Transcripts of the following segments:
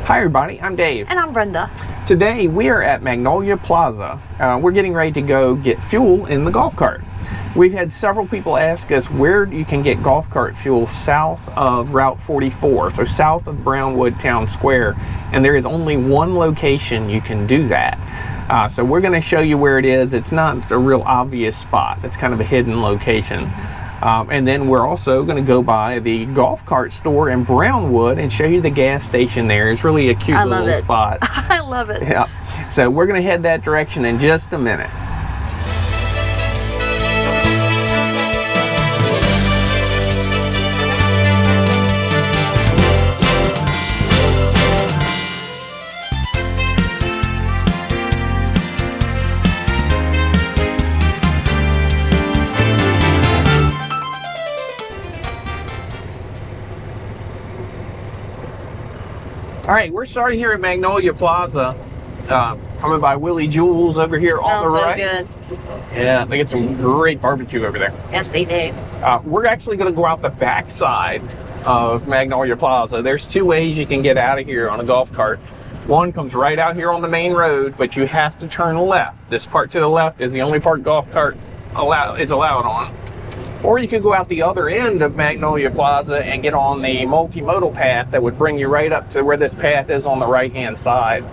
Hi everybody, I'm Dave. And I'm Brenda. Today we are at Magnolia Plaza. We're getting ready to go get fuel in the golf cart. We've had several people ask us where you can get golf cart fuel south of Route 44, so south of Brownwood Town Square, and there is only one location you can do that. So we're going to show you where it is. It's not a real obvious spot. It's kind of a hidden location. And then we're also going to go by the golf cart store in Brownwood and show you the gas station there. It's really a cute little spot. I love it. Yeah. So we're going to head that direction in just a minute. All right, we're starting here at Magnolia Plaza, coming by Willie Jules over here on the right. Smells so good. Yeah, they get some great barbecue over there. Yes, they do. We're actually going to go out the back side of Magnolia Plaza. There's two ways you can get out of here on a golf cart. One comes right out here on the main road, but you have to turn left. This part to the left is the only part golf cart is allowed on. Or you could go out the other end of Magnolia Plaza and get on the multimodal path that would bring you right up to where this path is on the right-hand side.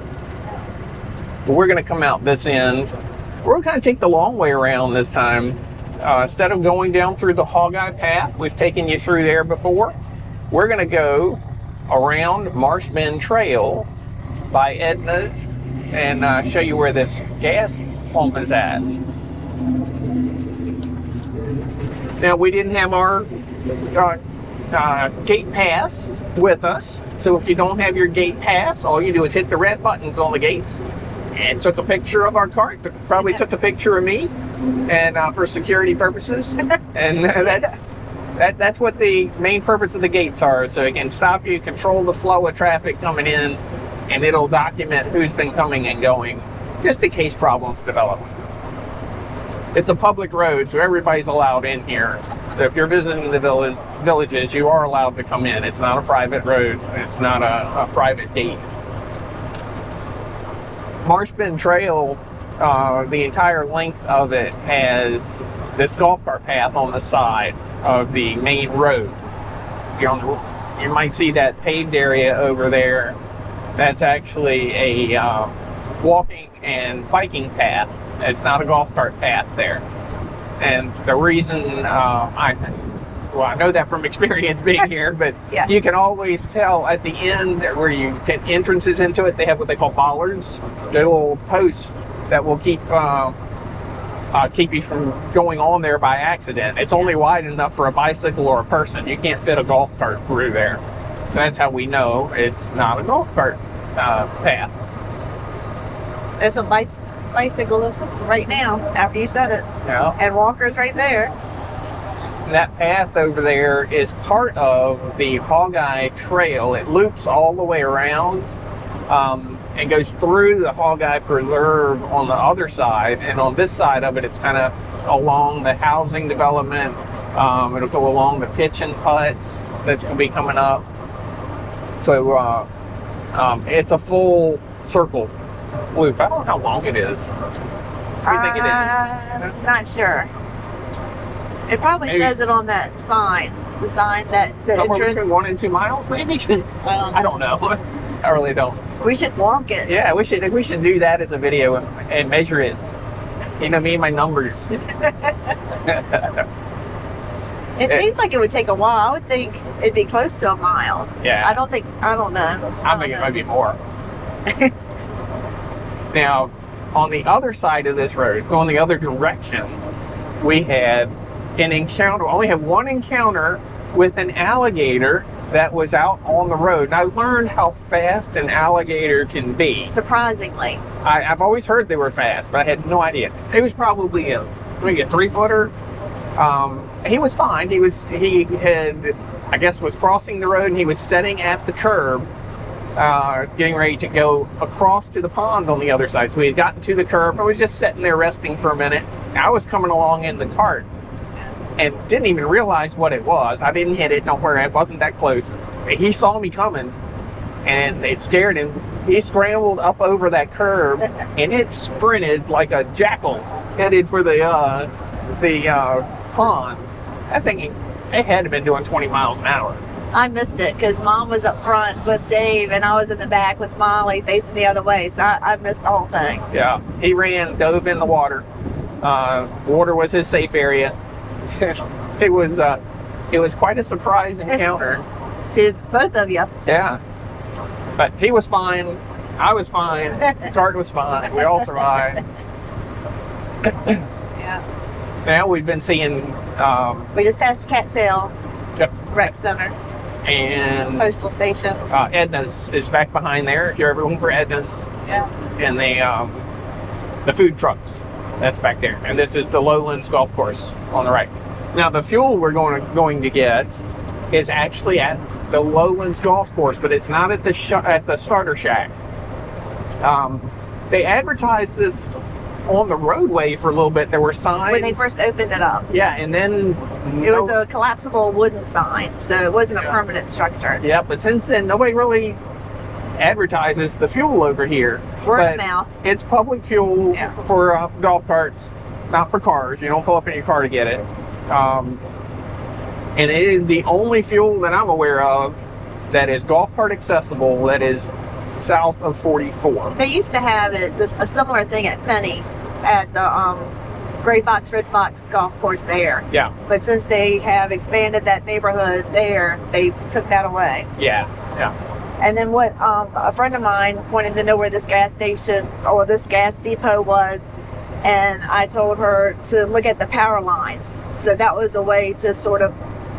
But we're going to come out this end. We're going to kind of take the long way around this time. Instead of going down through the Hogeye Path, we've taken you through there before. We're going to go around Marsh Bend Trail by Edna's and show you where this gas pump is at. Now, we didn't have our gate pass with us, so if you don't have your gate pass, all you do is hit the red buttons on the gates. And took a picture of our cart, probably took a picture of me, and for security purposes. And that's what the main purpose of the gates are, so it can stop you, control the flow of traffic coming in, and it'll document who's been coming and going, just in case problems develop. It's a public road, so everybody's allowed in here. So if you're visiting the villages, you are allowed to come in. It's not a private road. It's not a private gate. Marsh Bend Trail, the entire length of it has this golf cart path on the side of the main road. You might see that paved area over there. That's actually a walking and biking path. It's not a golf cart path there. And the reason I know that from experience being here, but Yeah. You can always tell at the end where you get entrances into it, they have what they call bollards. They're little posts that will keep you from going on there by accident. It's only wide enough for a bicycle or a person. You can't fit a golf cart through there. So that's how we know it's not a golf cart path. There's some bicyclists right now, after you said it. Yeah. And walkers right there. That path over there is part of the Hogeye Trail. It loops all the way around and goes through the Hogeye Preserve on the other side. And on this side of it, it's kind of along the housing development. It'll go along the pitch and putts that's going to be coming up. So it's a full circle loop. I don't know how long it is. What do you think it is? Not sure. It probably says it on that sign. The sign that the somewhere entrance. between 1 and 2 miles, maybe. I don't know. I really don't. We should walk it. Yeah, we should do that as a video and measure it. You know, me and my numbers. It seems like it would take a while. I would think it'd be close to a mile. Yeah. I don't know. I think it might be more. Now, on the other side of this road, going the other direction, we had an encounter. We only have one encounter with an alligator that was out on the road. And I learned how fast an alligator can be. Surprisingly. I've always heard they were fast, but I had no idea. It was probably a 3-footer. He was fine. He had, I guess, was crossing the road, and he was setting at the curb, getting ready to go across to the pond on the other side. So we had gotten to the curb. I was just sitting there resting for a minute. I was coming along in the cart and didn't even realize what it was. I didn't hit it. Don't worry, I wasn't that close. He saw me coming, and it scared him. He scrambled up over that curb, and it sprinted like a jackal headed for the pond. I think it had to have been doing 20 miles an hour. I missed it because Mom was up front with Dave and I was in the back with Molly facing the other way. So I missed the whole thing. Yeah, he dove in the water. Water was his safe area. It was quite a surprise encounter. To both of you. Yeah. But he was fine. I was fine. The cart was fine. We all survived. Yeah. Now we've been seeing... We just passed Cattail Yep. Rec Center. And Postal Station. Edna's is back behind there. If you're ever looking for Edna's. Yeah. And the food trucks. That's back there. And this is the Lowlands Golf Course on the right. Now the fuel we're going to get is actually at the Lowlands Golf Course, but it's not at the starter shack. They advertised this on the roadway for a little bit. There were signs When they first opened it up. Yeah, and then It was a collapsible wooden sign, so it wasn't a permanent structure. Yeah, but since then nobody really advertises the fuel over here. Word But of mouth. It's public fuel for golf carts, not for cars. You don't pull up in your car to get it. And it is the only fuel that I'm aware of that is golf cart accessible that is south of 44. They used to have a similar thing at Fenny at the Gray Fox, Red Fox golf course there. Yeah. But since they have expanded that neighborhood there, they took that away. Yeah. And then what a friend of mine wanted to know where this gas station or this gas depot was, and I told her to look at the power lines. So that was a way to sort of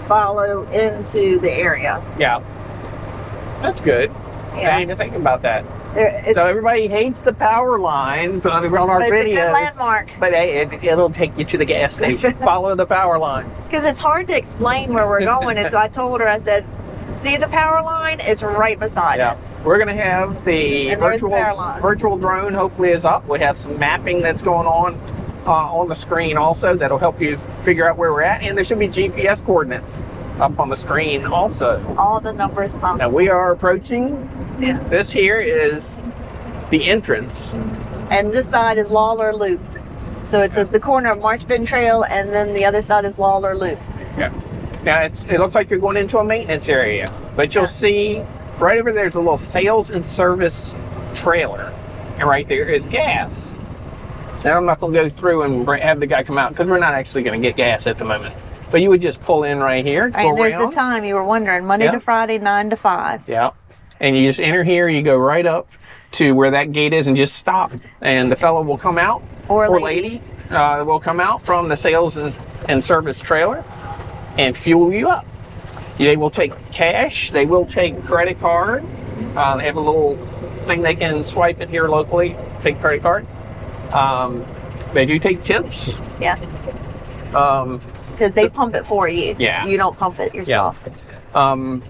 follow into the area. Yeah. That's good. I didn't even think about that. So everybody hates the power lines on our but videos. It's a good landmark. But hey, it'll take you to the gas station. Follow the power lines. Because it's hard to explain where we're going. And so I told her, I said, see the power line? It's right beside it. We're going to have the virtual drone hopefully is up. We have some mapping that's going on the screen also that'll help you figure out where we're at. And there should be GPS coordinates up on the screen also. All the numbers possible. Now we are approaching. This here is the entrance. And this side is Lawler Loop. So it's at the corner of March Bend Trail, and then the other side is Lawler Loop. Yeah. Now it looks like you're going into a maintenance area, but you'll see right over there's a little sales and service trailer, and right there is gas. Now I'm not going to go through and have the guy come out because we're not actually going to get gas at the moment. But you would just pull in right here. And there's the time you were wondering, Monday to Friday, 9 to 5. Yeah. And you just enter here, you go right up to where that gate is and just stop. And the fellow will come out, or lady will come out from the sales and service trailer and fuel you up. They will take cash, they will take credit card. They have a little thing they can swipe it here locally, take credit card. They do take tips. Yes. Because they pump it for you. Yeah. You don't pump it yourself. And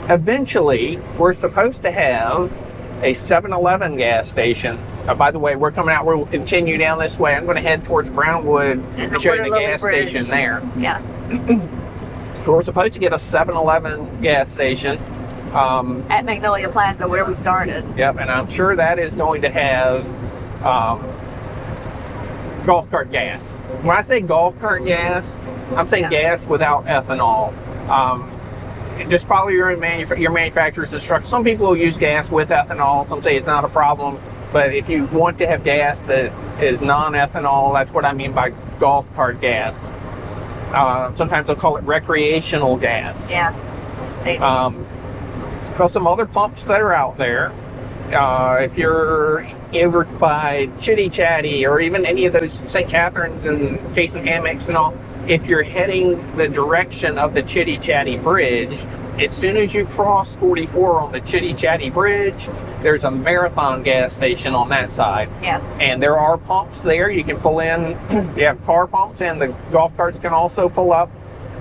eventually, we're supposed to have a 7-Eleven gas station. By the way, we're coming out. We'll continue down this way. I'm going to head towards Brownwood and show you the gas station there. Yeah. We're supposed to get a 7-Eleven gas station. At Magnolia Plaza, where we started. Yep, and I'm sure that is going to have golf cart gas. When I say golf cart gas, I'm saying gas without ethanol. Just follow your manufacturer's instructions. Some people will use gas with ethanol. Some say it's not a problem. But if you want to have gas that is non-ethanol, that's what I mean by golf cart gas. Sometimes they'll call it recreational gas. Yes. Because some other pumps that are out there, if you're over by Chitty Chatty or even any of those St. Catherine's and Case and Hammocks and all, if you're heading the direction of the Chitty Chatty Bridge, as soon as you cross 44 on the Chitty Chatty Bridge, there's a Marathon gas station on that side. Yeah. And there are pumps there. You can pull in. You have car pumps, and the golf carts can also pull up.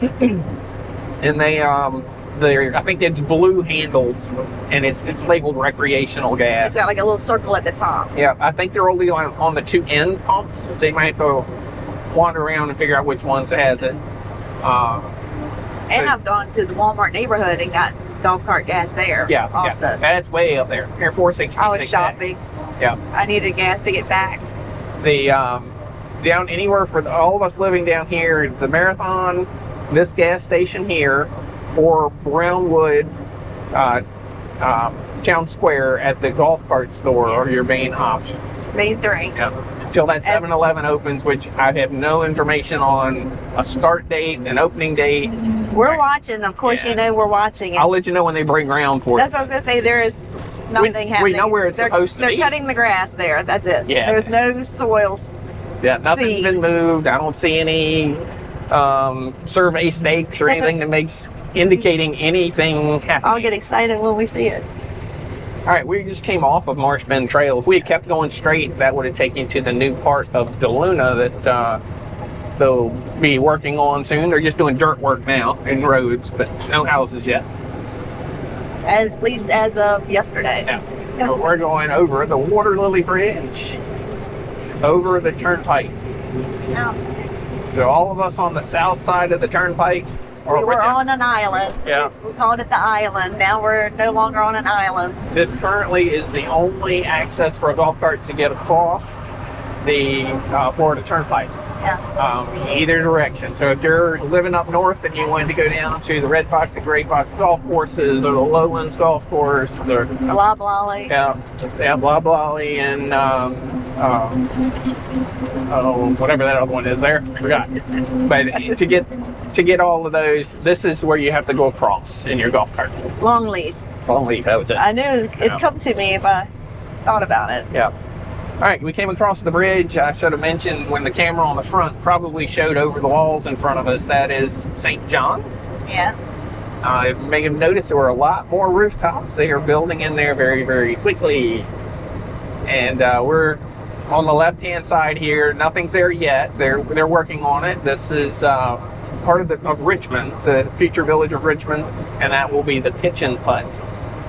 And I think it's blue handles, and it's labeled recreational gas. It's got like a little circle at the top. Yeah, I think they're only on the two end pumps, so you might have to wander around and figure out which ones has it. And I've gone to the Walmart neighborhood and got golf cart gas there. Yeah, also. yeah. That's way up there. Air 466. I was shopping. Yeah. I needed gas to get back. The down anywhere for all of us living down here, the Marathon, this gas station here, or Brownwood Town Square at the golf cart store are your main options. Main three. Yeah. Until that 7-Eleven opens, which I have no information on a start date, an opening date. We're watching. Of course, Yeah. you know we're watching it. I'll let you know when they break ground for That's it. what I was going to say. There is nothing happening. We know where it's supposed to They're be. cutting the grass there. That's it. Yeah. There's no soils. Yeah, nothing's seed. been moved. I don't see any survey stakes or anything that makes indicating anything happening. I'll get excited when we see it. All right, we just came off of Marsh Bend Trail. If we had kept going straight, that would have taken you to the new part of DeLuna that they'll be working on soon. They're just doing dirt work now in roads, but no houses yet. At least as of yesterday. Yeah. So we're going over the Water Lily Bridge, over the turnpike. Now, So all of us on the south side of the turnpike. we were on an island. Yeah. We called it the island. Now we're no longer on an island. This currently is the only access for a golf cart to get across the Florida Turnpike. Yeah. Either direction. So if you're living up north and you wanted to go down to the Red Fox and Gray Fox golf courses or the Lowlands golf course or Blah blah. yeah, blah blah and whatever that other one is there, forgot. But to get all of those, this is where you have to go across in your golf cart. Longleaf. Longleaf, that was it. I knew it'd come to me if I thought about it. Yeah. All right, we came across the bridge. I should have mentioned when the camera on the front probably showed over the walls in front of us, that is St. John's. Yes. You may have noticed there were a lot more rooftops. They are building in there very, very quickly. And we're on the left-hand side here. Nothing's there yet. They're working on it. This is part of Richmond, the future village of Richmond, and that will be the pitch and putt.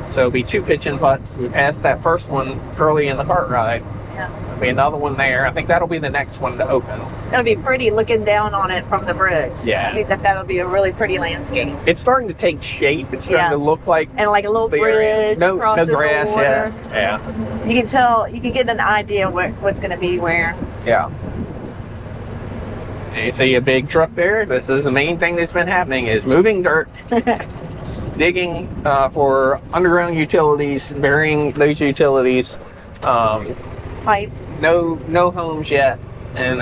So it'll be 2 pitch and putts. We passed that first one early in the cart ride. Yeah. There'll be another one there. I think that'll be the next one to open. It'll be pretty looking down on it from the bridge. Yeah. I think that'll be a really pretty landscape. It's starting to take shape. It's starting to look like And like a little the area. bridge No crossing grass. the water. Yeah. You can tell, you can get an idea what's going to be where. Yeah. And you see a big truck there. This is the main thing that's been happening, is moving dirt, digging for underground utilities, burying those utilities. Pipes. No homes yet, and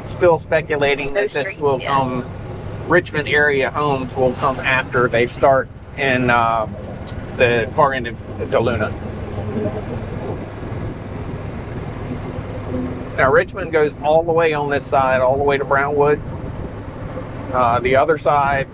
still speculating that this streets will yet. come. Richmond area homes will come after they start in the far end of DeLuna. Now Richmond goes all the way on this side, all the way to Brownwood. The other side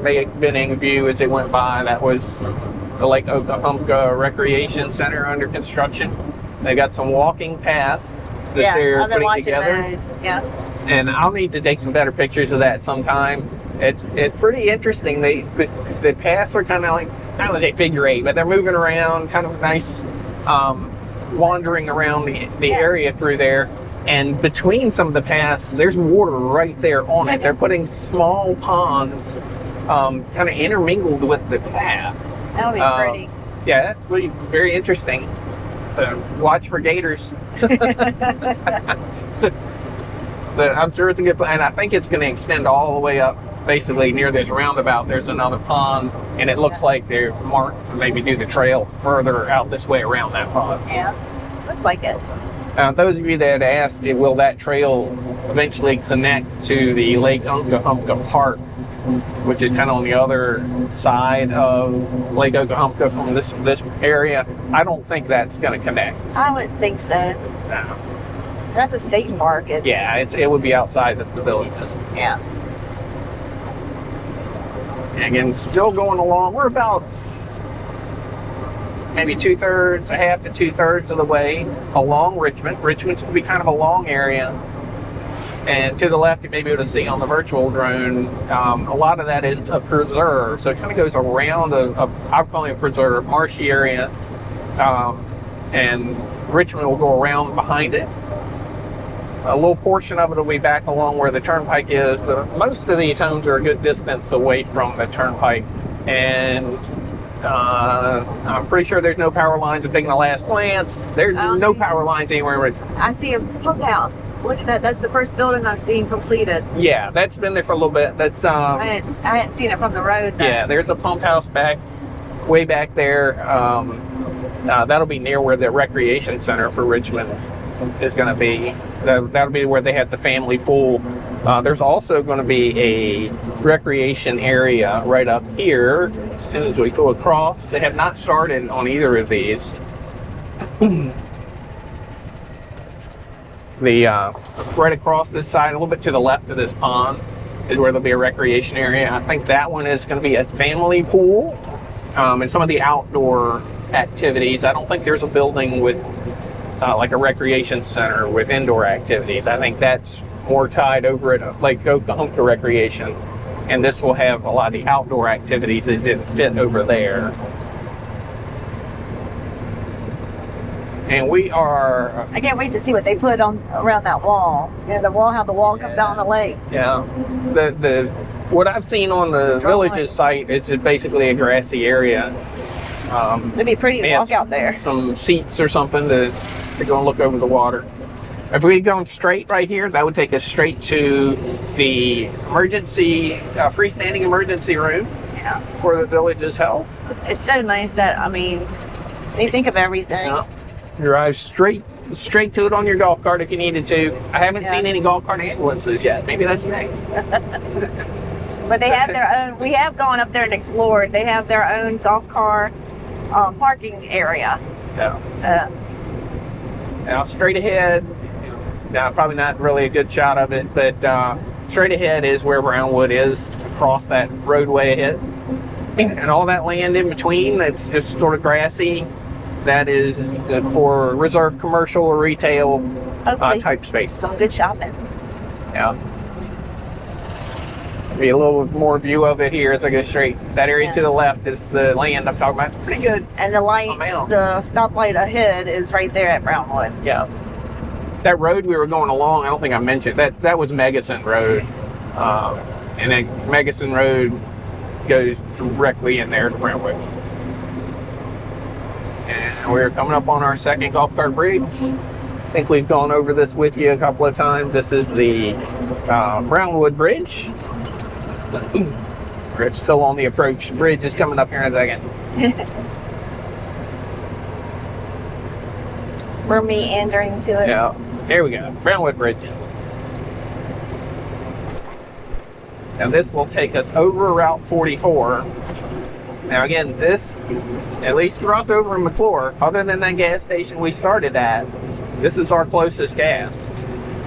may have been in view as it went by. That was the Lake Oklahoma Recreation Center under construction. They got some walking paths that they're I've been putting watching together. those. Yeah. And I'll need to take some better pictures of that sometime. It's pretty interesting. The paths are kind of like, I don't want to say figure 8, but they're moving around, kind of nice, wandering around the area through there. And between some of the paths, there's water right there on it. They're putting small ponds, kind of intermingled with the path. That'll be pretty. Yeah, that's really very interesting. So watch for gators. So I'm sure it's a good plan. And I think it's going to extend all the way up, basically near this roundabout. There's another pond, and it looks like they're marked to maybe do the trail further out this way around that pond. Yeah. Looks like it. Those of you that asked, will that trail eventually connect to the Lake Oklahoma Park, which is kind of on the other side of Lake Oklahoma from this area? I don't think that's going to connect. I would think so. That's a state park. Yeah, it would be outside the villages. Yeah. And again, still going along. We're about maybe 2/3, a half to 2/3 of the way along Richmond. Richmond's going to be kind of a long area. And to the left, you may be able to see on the virtual drone, a lot of that is a preserve. So it kind of goes around I'm calling it a preserve, marshy area. And Richmond will go around behind it. A little portion of it will be back along where the turnpike is, but most of these homes are a good distance away from the turnpike. And I'm pretty sure there's no power lines. I'm taking a last glance. There's no power lines anywhere. I see a pump house. Look at that. That's the first building I've seen completed. Yeah, that's been there for a little bit. That's I hadn't seen it from the road, though. Yeah, there's a pump house way back there. That'll be near where the recreation center for Richmond is going to be. That'll be where they have the family pool. There's also going to be a recreation area right up here as soon as we go across. They have not started on either of these. Right across this side, a little bit to the left of this pond, is where there'll be a recreation area. I think that one is going to be a family pool, and some of the outdoor activities. I don't think there's a building with like a recreation center with indoor activities. I think that's more tied over at Lake Oklahoma Recreation, and this will have a lot of the outdoor activities that didn't fit over there. And we are... I can't wait to see what they put on around that wall. Yeah, the wall, how the wall comes out on the lake. Yeah. What I've seen on the Villages site is just basically a grassy area. It'd be pretty to walk out there. Some seats or something to go and look over the water. If we had gone straight right here, that would take us straight to the freestanding emergency room, Yeah. where the Village is held. It's so nice that, I mean, they think of everything. Yeah. You drive straight to it on your golf cart if you needed to. I haven't seen any golf cart ambulances yet. Maybe that's next. But they have their own. We have gone up there and explored. They have their own golf car parking area. Yeah. So. Now straight ahead. Now probably not really a good shot of it, but straight ahead is where Brownwood is, across that roadway ahead, and all that land in between that's just sort of grassy. That is for reserved commercial or retail type space. Some good shopping. Yeah. Be a little more view of it here as I go straight. That area to the left is the land I'm talking about. It's pretty good. And the stoplight ahead is right there at Brownwood. Yeah. That road we were going along, I don't think I mentioned, that was Megacent Road. And then Megacent Road goes directly in there to Brownwood. And we're coming up on our second golf cart bridge. I think we've gone over this with you a couple of times. This is the Brownwood Bridge. It's still on the approach. The bridge is coming up here in a second. We're meandering to it. Yeah, here we go. Brownwood Bridge. Now this will take us over Route 44. Now again, this, at least for us over in McClure, other than that gas station we started at, this is our closest gas.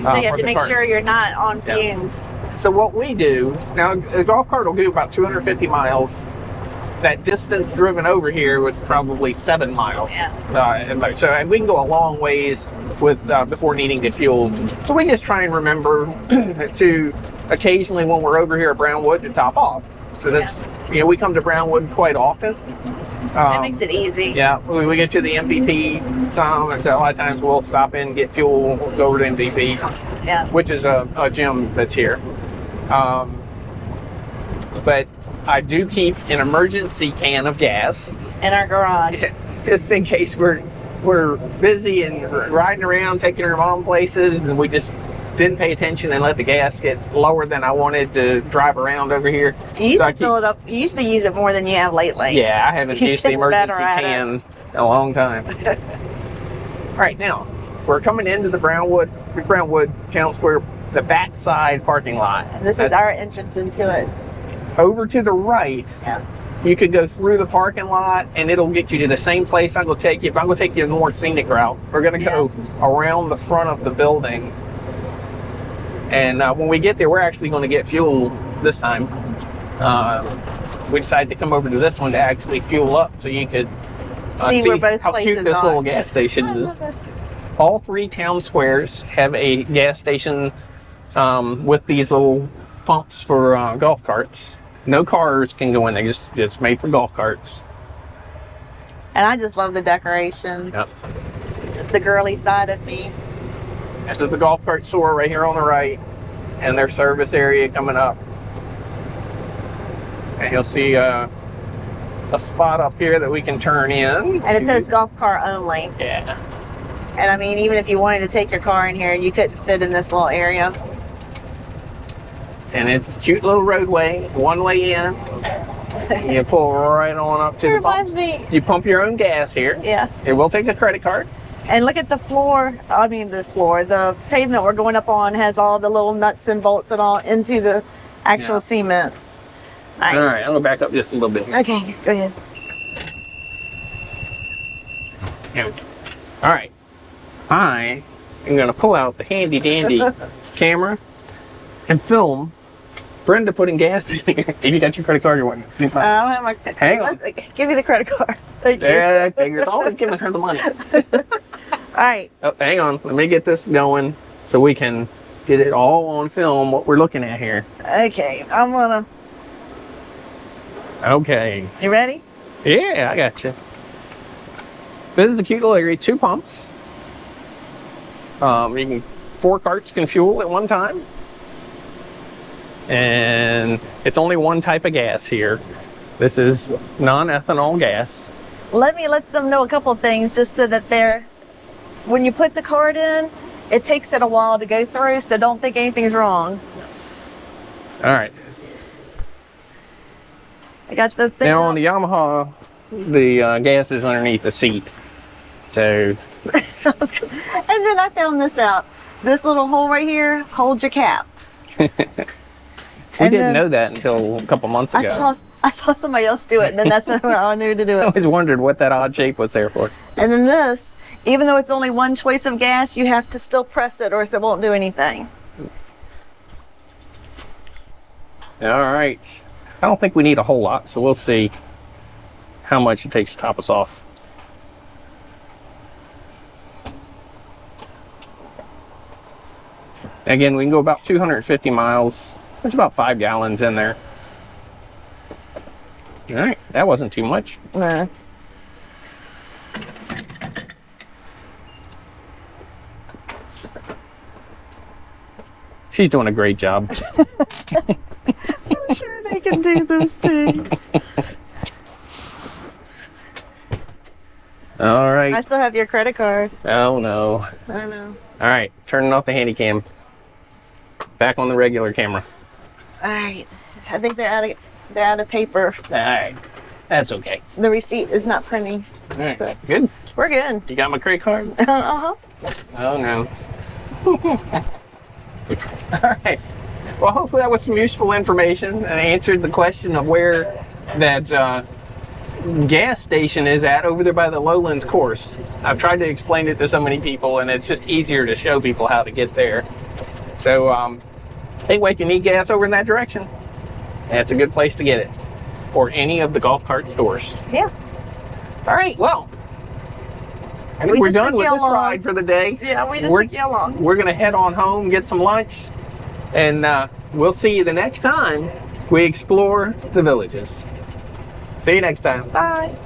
So you have to make sure you're not on fumes. So what we do, now the golf cart will do about 250 miles. That distance driven over here was probably 7 miles. Yeah. So we can go a long ways with before needing to fuel. So we just try and remember to occasionally when we're over here at Brownwood to top off. So that's, we come to Brownwood quite often. That makes it easy. Yeah, we get to the MVP some, and so a lot of times we'll stop in, get fuel, we'll go over to MVP, which is a gym that's here. But I do keep an emergency can of gas in our garage, just in case we're busy and riding around, taking our mom places, and we just didn't pay attention and let the gas get lower than I wanted to drive around over here. You used to fill it up. You used to use it more than you have lately. Yeah, I haven't used the emergency can in a long time. All right, now we're coming into the Brownwood Town Square, the backside parking lot. And this is our entrance into it. Over to the right, you could go through the parking lot and it'll get you to the same place I'm going to take you. But I'm going to take you a more scenic route. We're going to go around the front of the building. And when we get there, we're actually going to get fuel this time. We decided to come over to this one to actually fuel up so you could see how cute this little gas station is. All three town squares have a gas station with these little pumps for golf carts. No cars can go in there, it's made for golf carts. And I just love the decorations. Yep. The girly side of me. This is the golf cart store right here on the right, and their service area coming up. And you'll see a spot up here that we can turn in. And it says golf car only. Yeah. And I mean, even if you wanted to take your car in here, you couldn't fit in this little area. And it's a cute little roadway, one way in. You pull right on up to It the pump. reminds me. You pump your own gas here. Yeah. It will take a credit card. And look at the floor. I mean, the pavement we're going up on has all the little nuts and bolts and all into the actual Yeah. cement. All right, I'm gonna back up just a little bit. Okay, go ahead. Here we go. All right, I am gonna pull out the handy dandy camera and film Brenda putting gas in here. Have you got your credit card or what? I don't have my. Hang on. Give me the credit card. Thank you. Yeah, figures. Always giving her the money. All right. Oh, hang on. Let me get this going so we can get it all on film what we're looking at here. Okay, I'm gonna. Okay. You ready? Yeah, I got you. This is a cute little area. 2 pumps. You can 4 carts can fuel at one time, and it's only one type of gas here. This is non-ethanol gas. Let me let them know a couple of things just so that when you put the card in, it takes it a while to go through, so don't think anything's wrong. All right. I got the thing. Now on the Yamaha, the gas is underneath the seat. So And then I found this out. This little hole right here holds your cap. we And didn't then know that until a couple months ago. I saw somebody else do it, and then that's when I knew to do I it. always wondered what that odd shape was there for. And then this, even though it's only one choice of gas, you have to still press it or else it won't do anything. All right. I don't think we need a whole lot, so we'll see how much it takes to top us off. Again, we can go about 250 miles. There's about 5 gallons in there. All right, that wasn't too much. Nah. She's doing a great job. I'm sure they can do this too. All right. I still have your credit card. Oh, no. I know. All right, turning off the handy cam. Back on the regular camera. All right. I think they're out of paper. All right, that's okay. The receipt is not printing. All right, So- good. We're good. You got my credit card? Uh-huh. Oh, no. All right. Well, hopefully that was some useful information and answered the question of where that gas station is at over there by the Lowlands course. I've tried to explain it to so many people, and it's just easier to show people how to get there. So, anyway, if you need gas over in that direction, that's a good place to get it. Or any of the golf cart stores. Yeah. All right, well, I think We we're just done took with you this along. ride for the day. Yeah, we just We're- took you along. We're gonna head on home, get some lunch, and we'll see you the next time we explore the villages. See you next time. Bye.